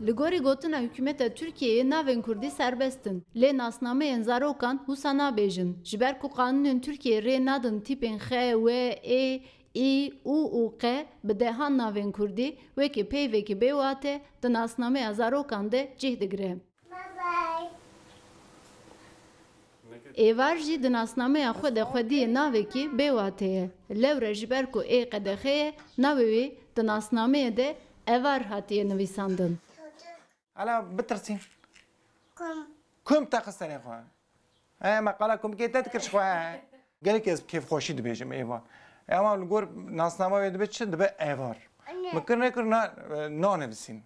Li gorî gotina hikûmeta Tirkiyeyê navên Kurdî serbest in. Lê nasnameyên zarokan wisa nabêjin. Ji ber ku qanûnên Tirkiyeyê rê nadin tîpên X, W, E, İ, U û Q bi dehan navên Kurdî wekî peyvekî bêwate di nasnameya zarokan de cih digire. Êvar jî di nasnameya xwe de xwediyê navekî bêwate ye. Lewre ji ber ku ê qedexe ye, navê wê di nasnameyê de evar hatiye nivîsandin. Hala bitirsin. Kum taxistane xwe. Me qala kum kê te dikir xwe. Gelek ez kêfxweşî dibêjim êvar. Ama li gor nasnama wê dibe çi dibe evar. Mikir nekir nanivîsîn.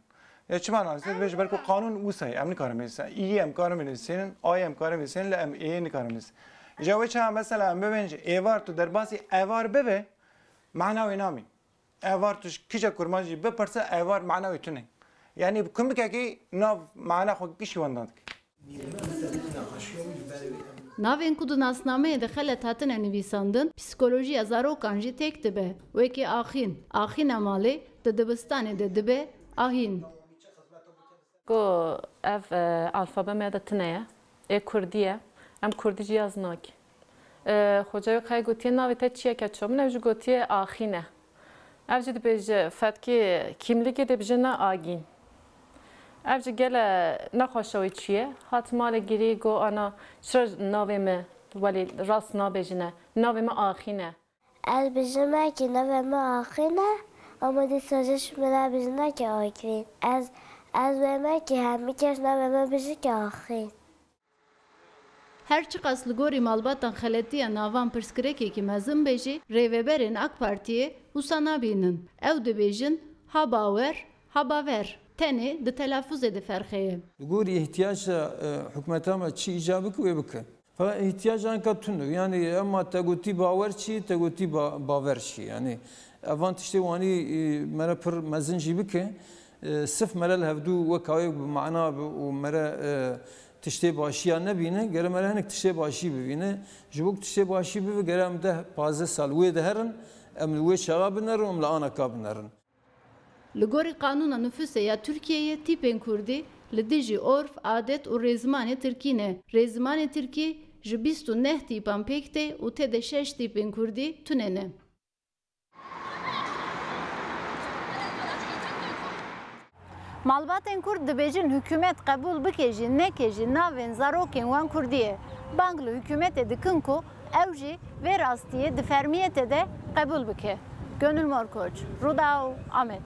Ya çima navîsîn dibêje ber ku qanûn wisa ye em nikarim nivîsin. İyî em karim nivîsînin, ayê em karim nivîsînin li em ê nikarim nivîsin. Ji we çima mesela em bibêjin êvar tu derbasî evar bibe mana wê namî. Evar tu kişa kurman jî bipirse evar mana wê tune. Yani kumikekî nav mana xwe kişî wan dike. Navên ku di nasnameyê de xelet hatine nivîsandin, psikolojiya zarokan jî têk dibe. Wekî axîn. Axîna malê di dibistanê de dibe ahîn. Go ev alfabe me de tune ye. Ê Kurdî ye. Em Kurdî jî yaz nakî. Xwecayê xey gotiye navê te çi ye keço min ev jî gotiye axîn e. Ev jî dibêje fetkê kîmlikê de bijî ne agîn. Ev jî gele nexweşa wê çi ye. Hat malê girî got ana çira navê me welî rast nabêjine. Navê me axîn e. Ez bijime ki navê me axîn e ama dîsa ji min re bijine ki agîn. Ez vême ki hemî kes navê me bijî ki axîn. Her çiqas li gorî malbatan xeletiya navan pirsgirêkekî mezin be jî rêveberên AK Partiyê wisa nabînin. Ew dibêjin ha bawer ha baver. Tenê di telaffuzê de ferxeye. Li gorî ihtiyaca hikûmeta me çi îca bike wê bike. Fakat ihtiyacan ka tune yani ama te gotî bawer çi te gotî baver çi yani evan tiştê wanî mere pir mezin jî bike sif mere li hevdû weka wê bi mana û mere tiştê başiya nebîne gere mere hinek tiştê başî bibîne ji bo ku tiştê başî bibe gere em de 15 sal wê de herin em li wê çaxa binerin em li anaka binerin. Li gorî qanûna nüfusê ya Tirkiyeyê tîpên Kurdî li dijî orf, adet û rêzimanê Tirkî ne. Rêzimanê Tirkî ji 29 tîpan pêk tê û tê de 6 tîpên Kurdî tune ne. Malbatên Kurd dibêjin hikûmet qebûl bike jî neke jî navên zarokên wan Kurdî ye. Bang li hikûmetê dikin ku ew jî vê rastiyê di fermiyetê de qebûl bike. Gönül Morkoç, Rudaw, Amet.